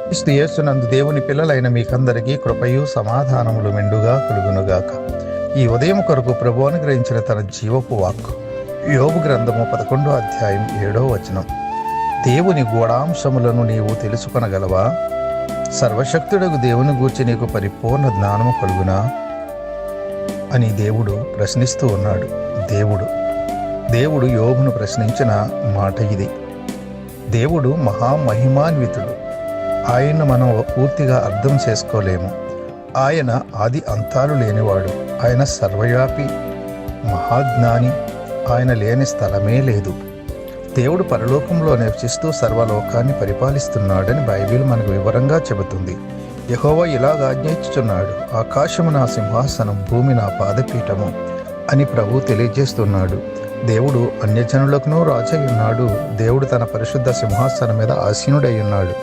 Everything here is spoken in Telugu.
క్రీస్తు యేసునందు దేవుని పిల్లలైన మీకందరికీ కృపయు సమాధానములు మెండుగా కలుగునుగాక. ఈ ఉదయం కొరకు ప్రభు అనుగ్రహించిన తన జీవపు వాక్కు యోబు గ్రంథము 11వ అధ్యాయం 7వ వచనం. దేవుని గూఢాంశములను నీవు తెలుసుకొనగలవా? సర్వశక్తుడగు దేవుని గూర్చి నీకు పరిపూర్ణ జ్ఞానము కలుగునా అని దేవుడు ప్రశ్నిస్తూ ఉన్నాడు. దేవుడు యోబును ప్రశ్నించిన మాట ఇది. దేవుడు మహామహిమాన్వితుడు. ఆయన మనం పూర్తిగా అర్థం చేసుకోలేము. ఆయన ఆది అంతాలు లేనివాడు. ఆయన సర్వవ్యాపి, మహాజ్ఞాని. ఆయన లేని స్థలమే లేదు. దేవుడు పరలోకంలో నివసిస్తూ సర్వలోకాన్ని పరిపాలిస్తున్నాడని బైబిల్ మనకు వివరంగా చెబుతుంది. యెహోవా ఇలాగ ఆజ్ఞయించుచున్నాడు, ఆకాశము నా సింహాసనం, భూమి నా పాదపీఠము అని ప్రభు తెలియజేస్తున్నాడు. దేవుడు అన్యజనులకును రాజై ఉన్నాడు. దేవుడు తన పరిశుద్ధ సింహాసనం మీద ఆసీనుడై ఉన్నాడు.